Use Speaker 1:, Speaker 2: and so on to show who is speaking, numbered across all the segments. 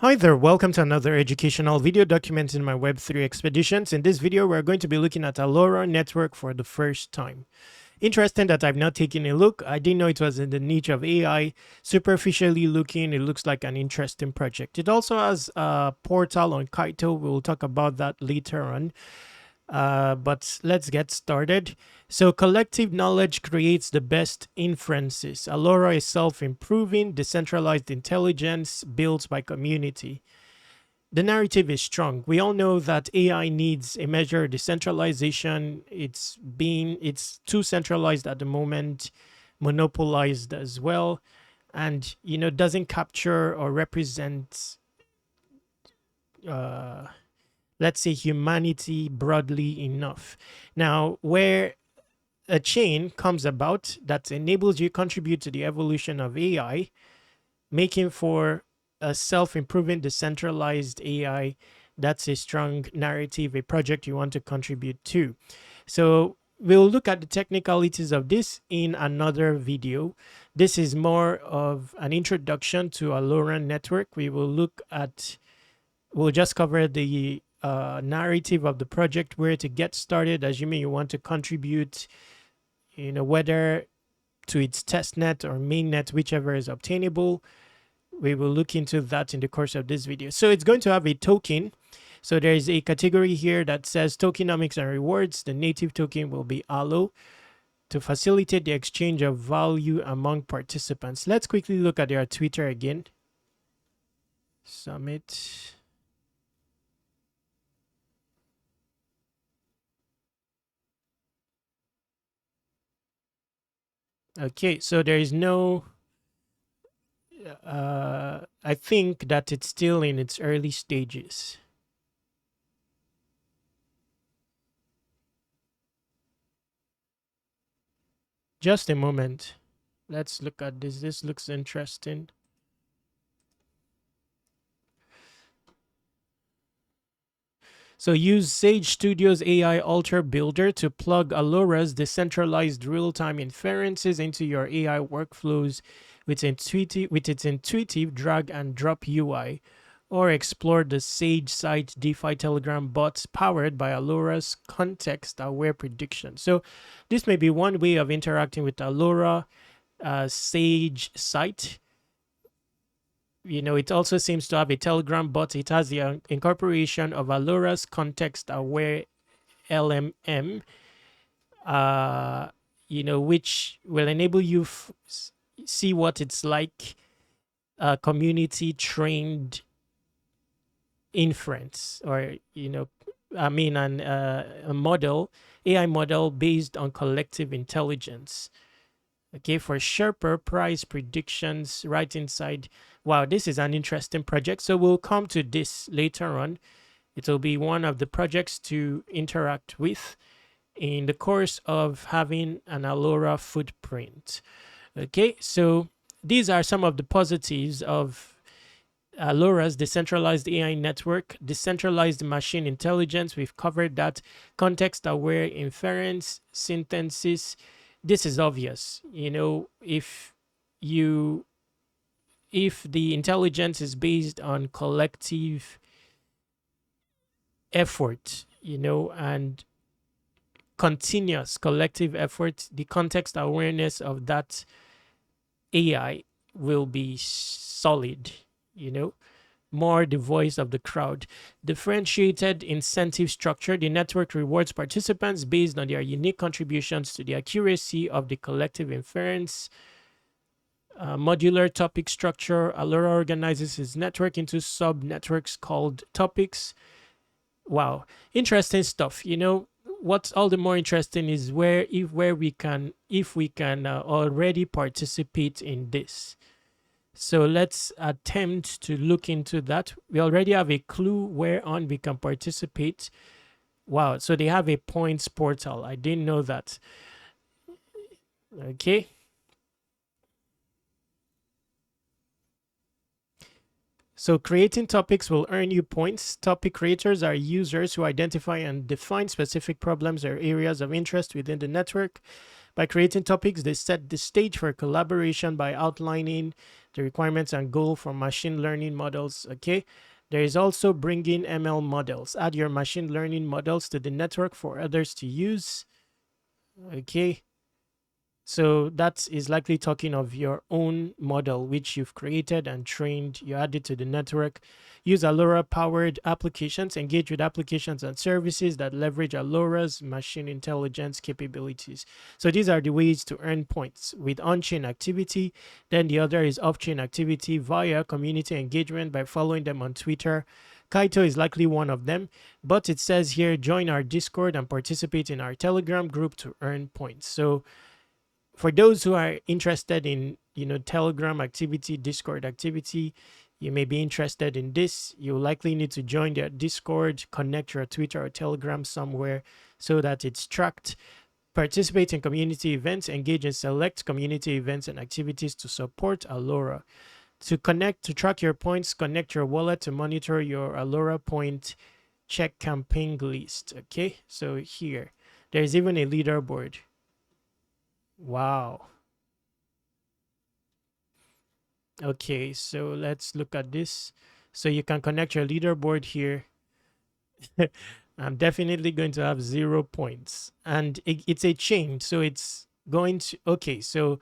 Speaker 1: Hi there, welcome to another educational video documenting my Web3 expeditions. In this video, we're going to be looking at Allora network for the first time. Interesting that I've not taken a look. I didn't know it was in the niche of AI. Superficially looking, it looks like an interesting project. It also has a portal on Kaito. We'll talk about that later on. But let's get started. So collective knowledge creates the best inferences. Allora is self-improving, decentralized intelligence built by community. The narrative is strong. We all know that AI needs a measure of decentralization. It's too centralized at the moment, monopolized as well, and doesn't capture or represent uh let's say humanity broadly enough. Now, where a chain comes about that enables you to contribute to the evolution of AI, making for a self-improving decentralized AI, that's a strong narrative, a project you want to contribute to. So we'll look at the technicalities of this in another video. This is more of an introduction to Allora network. We'll just cover the narrative of the project, where to get started, assuming you want to contribute, whether to its testnet or mainnet, whichever is obtainable. We will look into that in the course of this video. So it's going to have a token. So there is a category here that says tokenomics and rewards. The native token will be Allo to facilitate the exchange of value among participants. Let's quickly look at their Twitter again. Summit. Okay, so there is no, I think that it's still in its early stages. Just a moment. Let's look at this. This looks interesting. So use Sage Studio's AI Alter Builder to plug Allora's decentralized real-time inferences into your AI workflows with its intuitive drag and drop UI, or explore the Sage site DeFi Telegram bots powered by Allora's context-aware prediction. So this may be one way of interacting with Allora Sage site. It also seems to have a Telegram bot. It has the incorporation of Allora's context-aware LMM, which will enable you see what it's like, community-trained inference, or a model, AI model based on collective intelligence. Okay, for sharper price predictions right inside. Wow, this is an interesting project. So we'll come to this later on. It'll be one of the projects to interact with in the course of having an Allora footprint. Okay, so these are some of the positives of Allora's decentralized AI network. Decentralized machine intelligence, we've covered that. Context-aware inference, synthesis. This is obvious. If the intelligence is based on collective effort, and continuous collective effort, the context awareness of that AI will be solid, more the voice of the crowd. Differentiated incentive structure. The network rewards participants based on their unique contributions to the accuracy of the collective inference. Modular topic structure. Allora organizes its network into sub-networks called topics. Wow, interesting stuff. What's all the more interesting is if we can already participate in this. So let's attempt to look into that. We already have a clue whereon we can participate. Wow, so they have a points portal. I didn't know that. Okay. So creating topics will earn you points. Topic creators are users who identify and define specific problems or areas of interest within the network. By creating topics, they set the stage for collaboration by outlining the requirements and goal for machine learning models. Okay, there is also bringing ML models. Add your machine learning models to the network for others to use. Okay, so that is likely talking of your own model, which you've created and trained. You add it to the network. Use Allora powered applications. Engage with applications and services that leverage Allora's machine intelligence capabilities. So these are the ways to earn points with on-chain activity. Then the other is off-chain activity via community engagement by following them on Twitter. Kaito is likely one of them, but it says here, join our Discord and participate in our Telegram group to earn points. So for those who are interested in, Telegram activity, Discord activity, you may be interested in this. You'll likely need to join their Discord, connect your Twitter or Telegram somewhere so that it's tracked. Participate in community events, engage in select community events and activities to support Allora. To track your points, connect your wallet to monitor your Allora point, check campaign list. Okay, so here, there's even a leaderboard. Wow. Okay, so let's look at this. So you can connect your leaderboard here. I'm definitely going to have 0 points. And it's a chain, so it's going to... Okay, so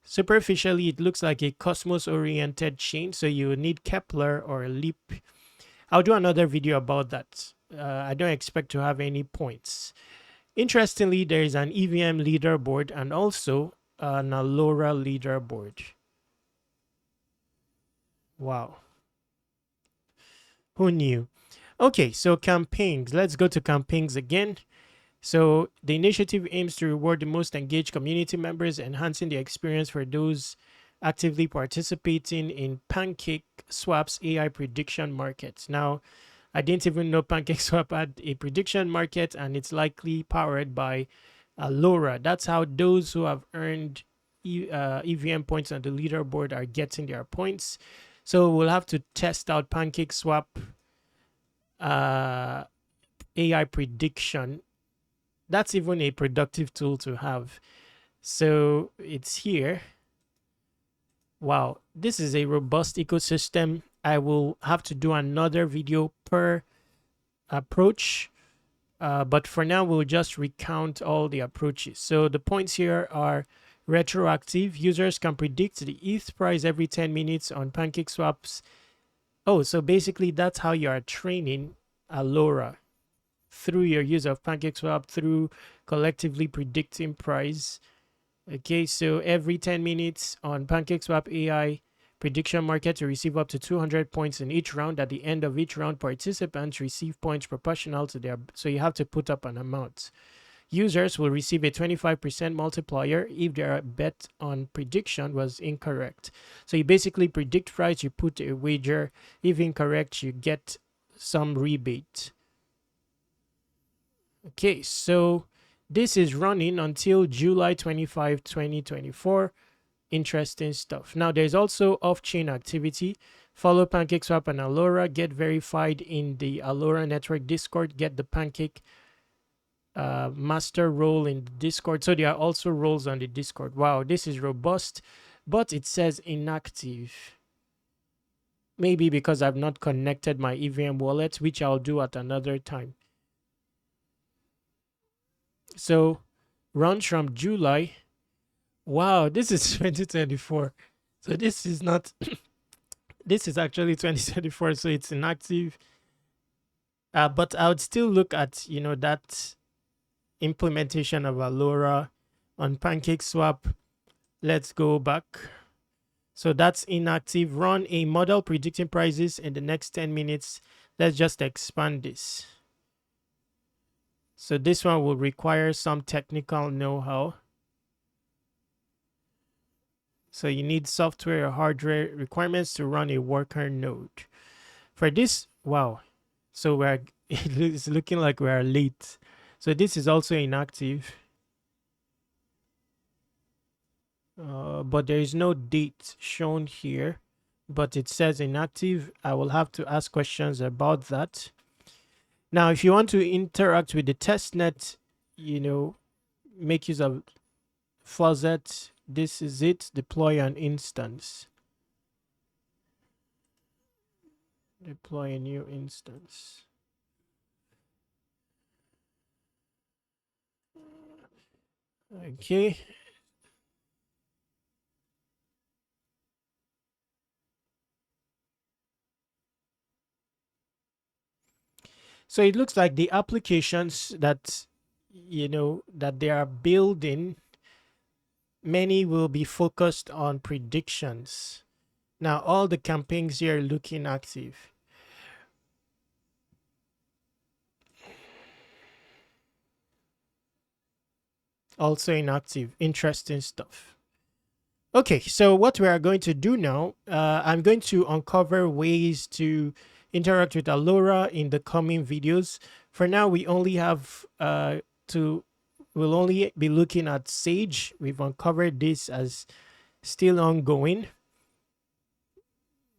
Speaker 1: superficially, it looks like a Cosmos-oriented chain. So you need Kepler or Leap. I'll do another video about that. I don't expect to have any points. Interestingly, there is an EVM leaderboard and also an Allora leaderboard. Wow. Who knew? Okay, so campaigns. Let's go to campaigns again. So the initiative aims to reward the most engaged community members, enhancing the experience for those actively participating in PancakeSwap's AI prediction market. Now, I didn't even know PancakeSwap had a prediction market, and it's likely powered by Allora. That's how those who have earned EVM points on the leaderboard are getting their points. So we'll have to test out PancakeSwap AI prediction. That's even a productive tool to have. So it's here. Wow, this is a robust ecosystem. I will have to do another video per approach, but for now we'll just recount all the approaches. So the points here are retroactive. Users can predict the ETH price every 10 minutes on PancakeSwap's. Oh, so basically that's how you are training Allora, through your use of PancakeSwap, through collectively predicting price. Okay, so every 10 minutes on PancakeSwap AI prediction market to receive up to 200 points in each round. At the end of each round, participants receive points proportional to their... So you have to put up an amount. Users will receive a 25% multiplier if their bet on prediction was incorrect. So you basically predict price, you put a wager. If incorrect, you get some rebate. Okay, so this is running until July 25, 2024. Interesting stuff. Now, there's also off-chain activity. Follow PancakeSwap and Allora. Get verified in the Allora network Discord. Get the Pancake master role in the Discord. So there are also roles on the Discord. Wow, this is robust, but it says inactive. Maybe because I've not connected my EVM wallet, which I'll do at another time. So runs from July. Wow, this is 2024. So this is not, this is actually 2024. So it's inactive. But I would still look at, that implementation of Allora on PancakeSwap. Let's go back. So that's inactive. Run a model predicting prices in the next 10 minutes. Let's just expand this. So this one will require some technical know-how. So you need software or hardware requirements to run a worker node. For this, wow. So it's looking like we're late. So this is also inactive. But there is no date shown here, but it says inactive. I will have to ask questions about that. Now, if you want to interact with the testnet, make use of Faucet. This is it. Deploy an instance. Deploy a new instance. Okay. So it looks like the applications that that they are building, many will be focused on predictions. Now all the campaigns here are looking active. Also inactive. Interesting stuff. Okay, so what we are going to do now, I'm going to uncover ways to interact with Allora in the coming videos. For now, we only have we'll only be looking at Sage. We've uncovered this as still ongoing.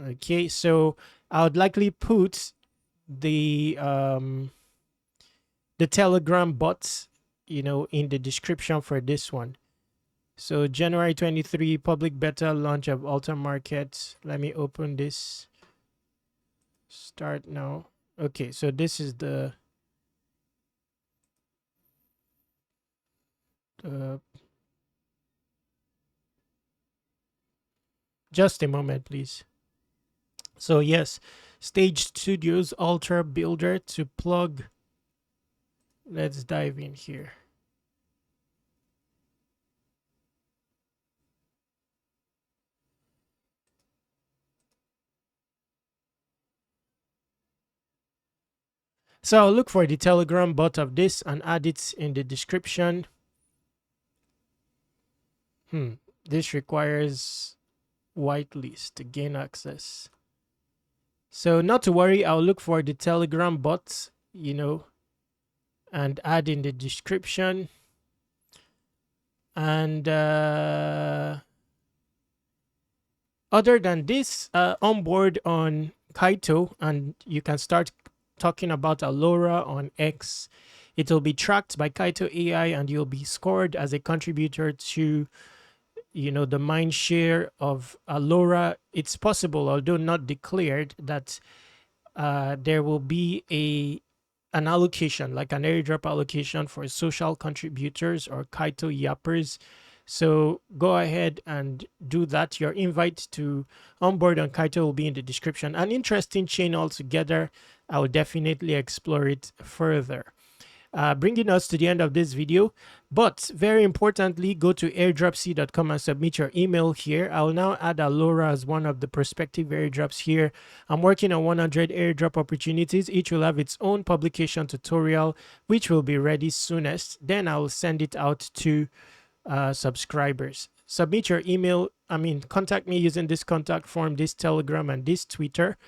Speaker 1: Okay, so I would likely put the Telegram bot, in the description for this one. So January 23, public beta launch of Alta Market. Let me open this. Start now. Okay, so this is the just a moment, please. So yes, Stage Studios Alta Builder to plug. Let's dive in here. So I'll look for the Telegram bot of this and add it in the description. This requires whitelist to gain access. So not to worry, I'll look for the Telegram bot, and add in the description. And other than this, onboard on Kaito, and you can start talking about Allora on X. It'll be tracked by Kaito AI, and you'll be scored as a contributor to the mind share of Allora. It's possible, although not declared, that there will be an allocation, like an airdrop allocation for social contributors or Kaito yappers. So go ahead and do that. Your invite to onboard on Kaito will be in the description. An interesting chain altogether. I will definitely explore it further. Bringing us to the end of this video, but very importantly, go to airdropc.com and submit your email here. I will now add Allora as one of the prospective airdrops here. I'm working on 100 airdrop opportunities. Each will have its own publication tutorial, which will be ready soonest. Then I will send it out to subscribers. Submit your email. Contact me using this contact form, this Telegram, and this Twitter.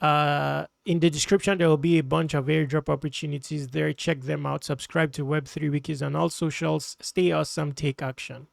Speaker 1: In the description, there will be a bunch of airdrop opportunities there. Check them out. Subscribe to Web3 Wikis on all socials. Stay awesome. Take action.